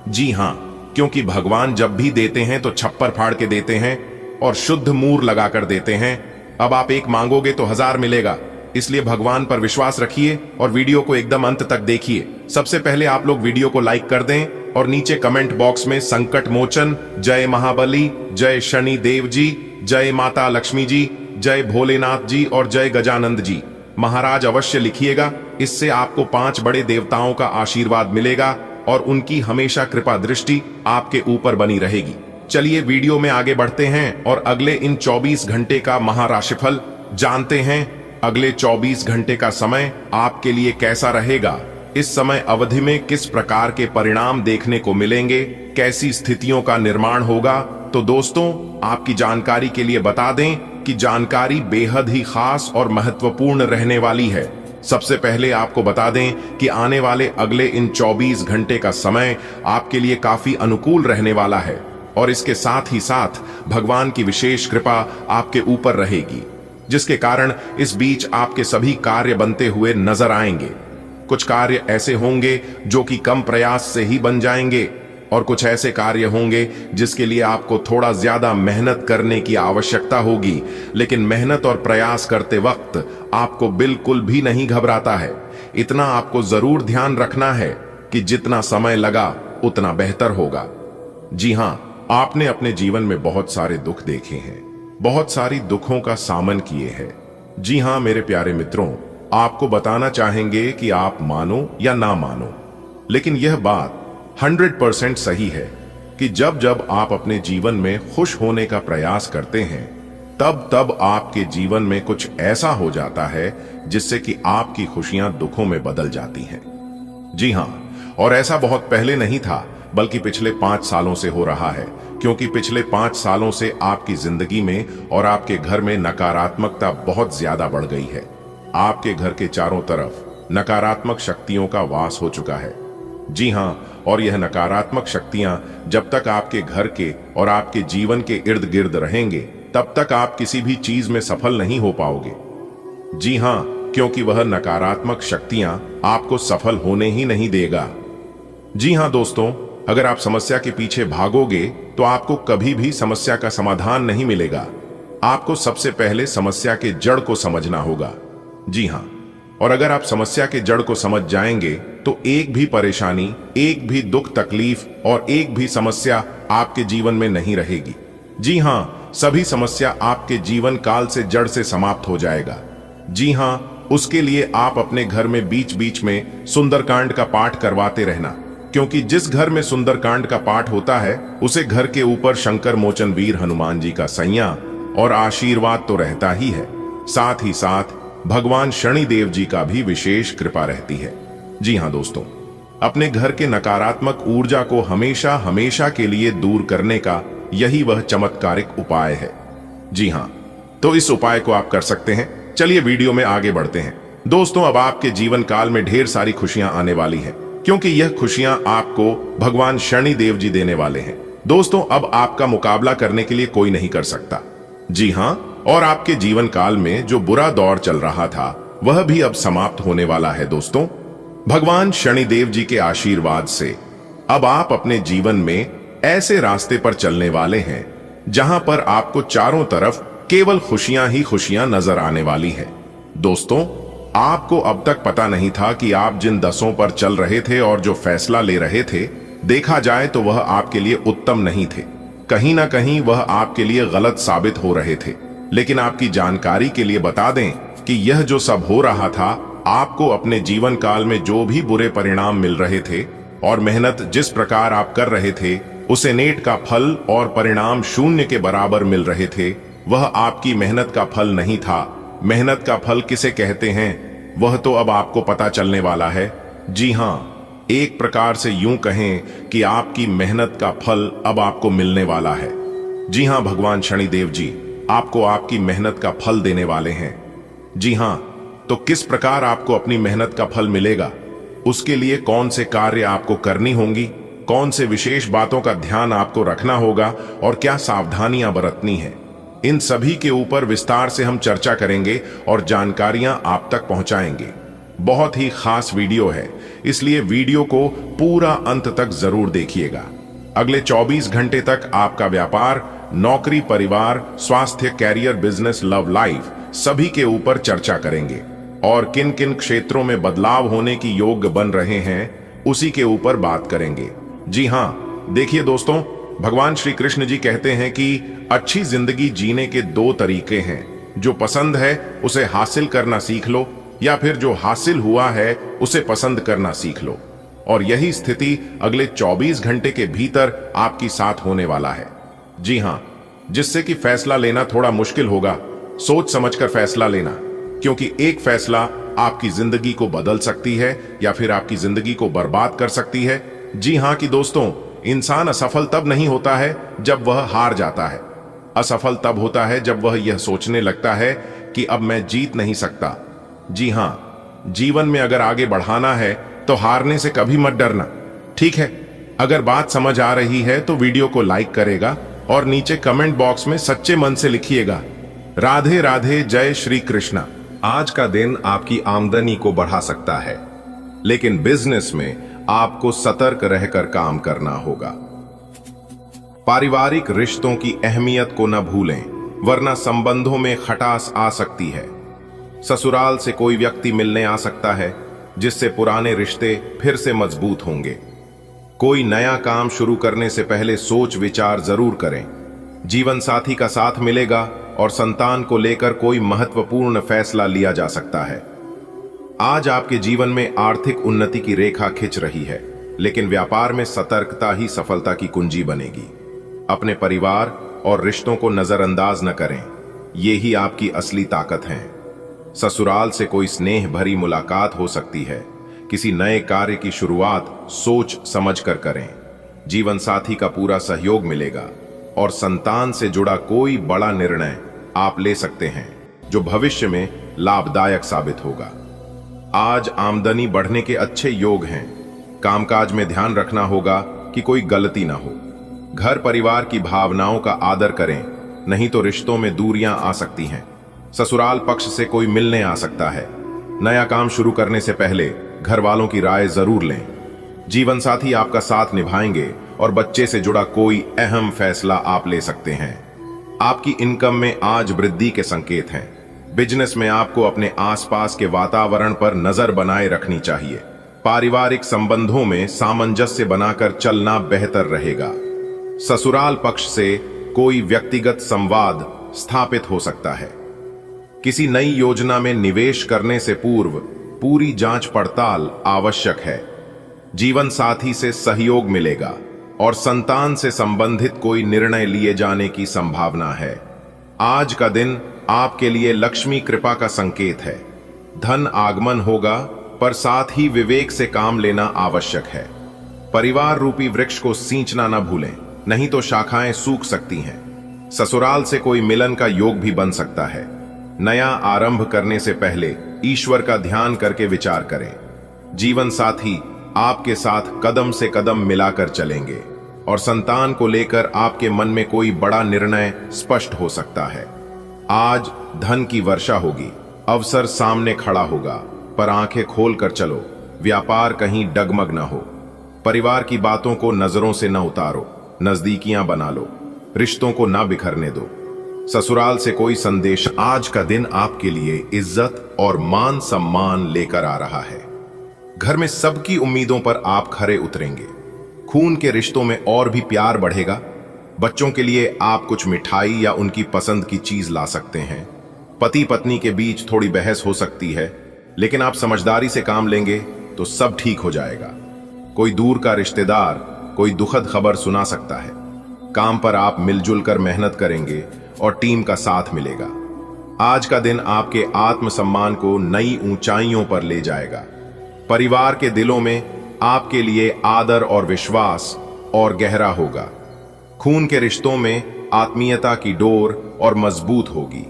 जी हां, क्योंकि भगवान जब भी देते हैं तो छप्पर फाड़ के देते हैं और शुद्ध मूर लगाकर देते हैं। अब आप एक मांगोगे तो 1000 मिलेगा, इसलिए भगवान पर विश्वास रखिए और वीडियो को एकदम अंत तक देखिए। सबसे पहले आप लोग वीडियो को लाइक कर दें और नीचे कमेंट बॉक्स में संकट मोचन, जय महाबली, जय शनि देव जी, जय माता लक्ष्मी जी, जय भोलेनाथ जी और जय गजानंद जी महाराज अवश्य लिखिएगा। इससे आपको 5 बड़े देवताओं का आशीर्वाद मिलेगा और उनकी हमेशा कृपा दृष्टि आपके ऊपर बनी रहेगी। चलिए वीडियो में आगे बढ़ते हैं और अगले इन 24 घंटे का महाराशिफल जानते हैं। अगले 24 घंटे का समय आपके लिए कैसा रहेगा, इस समय अवधि में किस प्रकार के परिणाम देखने को मिलेंगे, कैसी स्थितियों का निर्माण होगा। तो दोस्तों, आपकी जानकारी के लिए बता दें कि जानकारी बेहद ही खास और महत्वपूर्ण रहने वाली है। सबसे पहले आपको बता दें कि आने वाले अगले इन 24 घंटे का समय आपके लिए काफी अनुकूल रहने वाला है और इसके साथ ही साथ भगवान की विशेष कृपा आपके ऊपर रहेगी, जिसके कारण इस बीच आपके सभी कार्य बनते हुए नजर आएंगे। कुछ कार्य ऐसे होंगे जो कि कम प्रयास से ही बन जाएंगे और कुछ ऐसे कार्य होंगे जिसके लिए आपको थोड़ा ज्यादा मेहनत करने की आवश्यकता होगी, लेकिन मेहनत और प्रयास करते वक्त आपको बिल्कुल भी नहीं घबराता है। इतना आपको जरूर ध्यान रखना है कि जितना समय लगा उतना बेहतर होगा। जी हां, आपने अपने जीवन में बहुत सारे दुख देखे हैं, बहुत सारी दुखों का सामना किए हैं। जी हां मेरे प्यारे मित्रों, आपको बताना चाहेंगे कि आप मानो या ना मानो, लेकिन यह बात 100% सही है कि जब जब आप अपने जीवन में खुश होने का प्रयास करते हैं, तब तब आपके जीवन में कुछ ऐसा हो जाता है जिससे कि आपकी खुशियां दुखों में बदल जाती हैं। जी हां, और ऐसा बहुत पहले नहीं था, बल्कि पिछले 5 सालों से हो रहा है, क्योंकि पिछले 5 सालों से आपकी जिंदगी में और आपके घर में नकारात्मकता बहुत ज्यादा बढ़ गई है। आपके घर के चारों तरफ नकारात्मक शक्तियों का वास हो चुका है। जी हां, और यह नकारात्मक शक्तियां जब तक आपके घर के और आपके जीवन के इर्द गिर्द रहेंगे, तब तक आप किसी भी चीज में सफल नहीं हो पाओगे। जी हां, क्योंकि वह नकारात्मक शक्तियां आपको सफल होने ही नहीं देगा। जी हां दोस्तों, अगर आप समस्या के पीछे भागोगे तो आपको कभी भी समस्या का समाधान नहीं मिलेगा। आपको सबसे पहले समस्या के जड़ को समझना होगा। जी हां, और अगर आप समस्या के जड़ को समझ जाएंगे तो एक भी परेशानी, एक भी दुख तकलीफ और एक भी समस्या आपके जीवन में नहीं रहेगी। जी हां, सभी समस्या आपके जीवन काल से जड़ से समाप्त हो जाएगा। जी हां, उसके लिए आप अपने घर में बीच बीच में सुंदरकांड का पाठ करवाते रहना, क्योंकि जिस घर में सुंदरकांड का पाठ होता है उसे घर के ऊपर शंकर मोचन वीर हनुमान जी का सैया और आशीर्वाद तो रहता ही है, साथ ही साथ भगवान शनिदेव जी का भी विशेष कृपा रहती है। जी हां दोस्तों, अपने घर के नकारात्मक ऊर्जा को हमेशा हमेशा के लिए दूर करने का यही वह चमत्कारिक उपाय है। जी हां, तो इस उपाय को आप कर सकते हैं। चलिए वीडियो में आगे बढ़ते हैं। दोस्तों, अब आपके जीवन काल में ढेर सारी खुशियां आने वाली हैं, क्योंकि यह खुशियां आपको भगवान शनिदेव जी देने वाले हैं। दोस्तों, अब आपका मुकाबला करने के लिए कोई नहीं कर सकता। जी हां, और आपके जीवन काल में जो बुरा दौर चल रहा था वह भी अब समाप्त होने वाला है। दोस्तों, भगवान शनिदेव जी के आशीर्वाद से अब आप अपने जीवन में ऐसे रास्ते पर चलने वाले हैं जहां पर आपको चारों तरफ केवल खुशियां ही खुशियां नजर आने वाली है। दोस्तों, आपको अब तक पता नहीं था कि आप जिन दसों पर चल रहे थे और जो फैसला ले रहे थे, देखा जाए तो वह आपके लिए उत्तम नहीं थे। कहीं ना कहीं वह आपके लिए गलत साबित हो रहे थे। लेकिन आपकी जानकारी के लिए बता दें कि यह जो सब हो रहा था, आपको अपने जीवन काल में जो भी बुरे परिणाम मिल रहे थे और मेहनत जिस प्रकार आप कर रहे थे, उसे नेट का फल और परिणाम शून्य के बराबर मिल रहे थे, वह आपकी मेहनत का फल नहीं था। मेहनत का फल किसे कहते हैं, वह तो अब आपको पता चलने वाला है। जी हां, एक प्रकार से यूं कहें कि आपकी मेहनत का फल अब आपको मिलने वाला है। जी हां, भगवान शनिदेव जी आपको आपकी मेहनत का फल देने वाले हैं। जी हां, तो किस प्रकार आपको अपनी मेहनत का फल मिलेगा, उसके लिए कौन से कार्य आपको करनी होंगी, कौन से विशेष बातों का ध्यान आपको रखना होगा और क्या सावधानियां बरतनी है, इन सभी के ऊपर विस्तार से हम चर्चा करेंगे और जानकारियां आप तक पहुंचाएंगे। बहुत ही खास वीडियो है, इसलिए वीडियो को पूरा अंत तक जरूर देखिएगा। अगले 24 घंटे तक आपका व्यापार, नौकरी, परिवार, स्वास्थ्य, कैरियर, बिजनेस, लव लाइफ सभी के ऊपर चर्चा करेंगे और किन किन क्षेत्रों में बदलाव होने की योग्य बन रहे हैं उसी के ऊपर बात करेंगे। जी हां, देखिए दोस्तों, भगवान श्री कृष्ण जी कहते हैं कि अच्छी जिंदगी जीने के 2 तरीके हैं। जो पसंद है उसे हासिल करना सीख लो, या फिर जो हासिल हुआ है उसे पसंद करना सीख लो। और यही स्थिति अगले 24 घंटे के भीतर आपकी साथ होने वाला है। जी हां, जिससे कि फैसला लेना थोड़ा मुश्किल होगा। सोच समझकर फैसला लेना, क्योंकि एक फैसला आपकी जिंदगी को बदल सकती है या फिर आपकी जिंदगी को बर्बाद कर सकती है। जी हां कि दोस्तों, इंसान असफल तब नहीं होता है जब वह हार जाता है। असफल तब होता है जब वह यह सोचने लगता है कि अब मैं जीत नहीं सकता। जी हां, जीवन में अगर आगे बढ़ाना है तो हारने से कभी मत डरना, ठीक है? अगर बात समझ आ रही है तो वीडियो को लाइक करेगा और नीचे कमेंट बॉक्स में सच्चे मन से लिखिएगा। राधे राधे, जय श्री कृष्णा। आज का दिन आपकी आमदनी को बढ़ा सकता है, लेकिन बिजनेस में आपको सतर्क रहकर काम करना होगा। पारिवारिक रिश्तों की अहमियत को न भूलें, वरना संबंधों में खटास आ सकती है। ससुराल से कोई व्यक्ति मिलने आ सकता है, जिससे पुराने रिश्ते फिर से मजबूत होंगे। कोई नया काम शुरू करने से पहले सोच विचार जरूर करें। जीवन साथी का साथ मिलेगा और संतान को लेकर कोई महत्वपूर्ण फैसला लिया जा सकता है। आज आपके जीवन में आर्थिक उन्नति की रेखा खिंच रही है, लेकिन व्यापार में सतर्कता ही सफलता की कुंजी बनेगी। अपने परिवार और रिश्तों को नजरअंदाज न करें, ये ही आपकी असली ताकत है। ससुराल से कोई स्नेह भरी मुलाकात हो सकती है। किसी नए कार्य की शुरुआत सोच समझ कर करें। जीवन साथी का पूरा सहयोग मिलेगा और संतान से जुड़ा कोई बड़ा निर्णय आप ले सकते हैं, जो भविष्य में लाभदायक साबित होगा। आज आमदनी बढ़ने के अच्छे योग हैं। कामकाज में ध्यान रखना होगा कि कोई गलती ना हो। घर परिवार की भावनाओं का आदर करें, नहीं तो रिश्तों में दूरियां आ सकती हैं। ससुराल पक्ष से कोई मिलने आ सकता है। नया काम शुरू करने से पहले घर वालों की राय जरूर लें। जीवन साथी आपका साथ निभाएंगे और बच्चे से जुड़ा कोई अहम फैसला आप ले सकते हैं। आपकी इनकम में आज वृद्धि के संकेत हैं। बिजनेस में आपको अपने आसपास के वातावरण पर नजर बनाए रखनी चाहिए। पारिवारिक संबंधों में सामंजस्य बनाकर चलना बेहतर रहेगा। ससुराल पक्ष से कोई व्यक्तिगत संवाद स्थापित हो सकता है। किसी नई योजना में निवेश करने से पूर्व पूरी जांच पड़ताल आवश्यक है। जीवन साथी से सहयोग मिलेगा और संतान से संबंधित कोई निर्णय लिए जाने की संभावना है। आज का दिन आपके लिए लक्ष्मी कृपा का संकेत है। धन आगमन होगा, पर साथ ही विवेक से काम लेना आवश्यक है। परिवार रूपी वृक्ष को सींचना न भूलें, नहीं तो शाखाएं सूख सकती हैं। ससुराल से कोई मिलन का योग भी बन सकता है। नया आरंभ करने से पहले ईश्वर का ध्यान करके विचार करें। जीवन साथी आपके साथ कदम से कदम मिलाकर चलेंगे और संतान को लेकर आपके मन में कोई बड़ा निर्णय स्पष्ट हो सकता है। आज धन की वर्षा होगी, अवसर सामने खड़ा होगा, पर आंखें खोल कर चलो, व्यापार कहीं डगमग न हो। परिवार की बातों को नजरों से न उतारो, नजदीकियां बना लो, रिश्तों को ना बिखरने दो। ससुराल से कोई संदेश आज का दिन आपके लिए इज्जत और मान सम्मान लेकर आ रहा है। घर में सबकी उम्मीदों पर आप खरे उतरेंगे। खून के रिश्तों में और भी प्यार बढ़ेगा। बच्चों के लिए आप कुछ मिठाई या उनकी पसंद की चीज ला सकते हैं। पति पत्नी के बीच थोड़ी बहस हो सकती है, लेकिन आप समझदारी से काम लेंगे तो सब ठीक हो जाएगा। कोई दूर का रिश्तेदार कोई दुखद खबर सुना सकता है। काम पर आप मिलजुल कर मेहनत करेंगे और टीम का साथ मिलेगा। आज का दिन आपके आत्मसम्मान को नई ऊंचाइयों पर ले जाएगा। परिवार के दिलों में आपके लिए आदर और विश्वास और गहरा होगा। खून के रिश्तों में आत्मीयता की डोर और मजबूत होगी।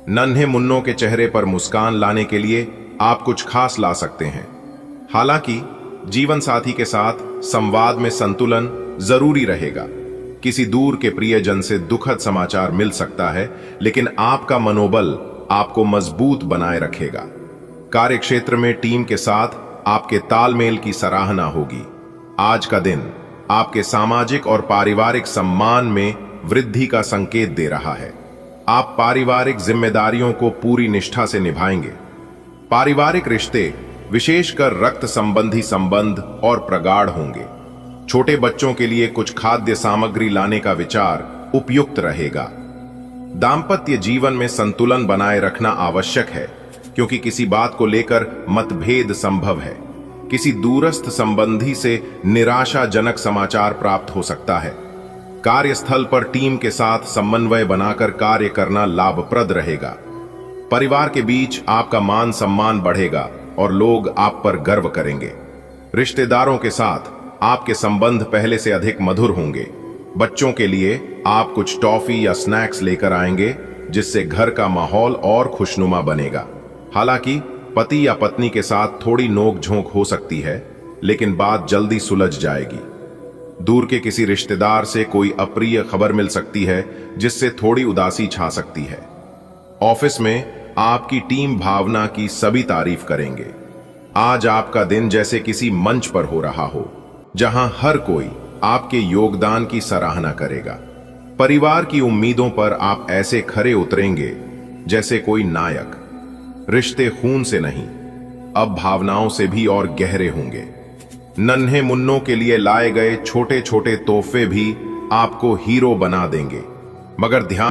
नन्हे मुन्नों के चेहरे पर मुस्कान लाने के लिए आप कुछ खास ला सकते हैं। हालांकि जीवन साथी के साथ संवाद में संतुलन जरूरी रहेगा। किसी दूर के प्रियजन से दुखद समाचार मिल सकता है, लेकिन आपका मनोबल आपको मजबूत बनाए रखेगा। कार्यक्षेत्र में टीम के साथ आपके तालमेल की सराहना होगी। आज का दिन आपके सामाजिक और पारिवारिक सम्मान में वृद्धि का संकेत दे रहा है। आप पारिवारिक जिम्मेदारियों को पूरी निष्ठा से निभाएंगे। पारिवारिक रिश्ते, विशेषकर रक्त संबंधी संबंध और प्रगाढ़ होंगे। छोटे बच्चों के लिए कुछ खाद्य सामग्री लाने का विचार उपयुक्त रहेगा। दांपत्य जीवन में संतुलन बनाए रखना आवश्यक है, क्योंकि किसी बात को लेकर मतभेद संभव है। किसी दूरस्थ संबंधी से निराशाजनक समाचार प्राप्त हो सकता है। कार्यस्थल पर टीम के साथ समन्वय बनाकर कार्य करना लाभप्रद रहेगा। परिवार के बीच आपका मान सम्मान बढ़ेगा और लोग आप पर गर्व करेंगे। रिश्तेदारों के साथ आपके संबंध पहले से अधिक मधुर होंगे। बच्चों के लिए आप कुछ टॉफी या स्नैक्स लेकर आएंगे, जिससे घर का माहौल और खुशनुमा बनेगा। हालांकि पति या पत्नी के साथ थोड़ी नोक झोंक हो सकती है, लेकिन बात जल्दी सुलझ जाएगी। दूर के किसी रिश्तेदार से कोई अप्रिय खबर मिल सकती है, जिससे थोड़ी उदासी छा सकती है। ऑफिस में आपकी टीम भावना की सभी तारीफ करेंगे। आज आपका दिन जैसे किसी मंच पर हो रहा हो, जहां हर कोई आपके योगदान की सराहना करेगा। परिवार की उम्मीदों पर आप ऐसे खरे उतरेंगे जैसे कोई नायक। रिश्ते खून से नहीं, अब भावनाओं से भी और गहरे होंगे। नन्हे मुन्नों के लिए लाए गए छोटे छोटे तोहफे भी आपको हीरो बना देंगे। मगर ध्यान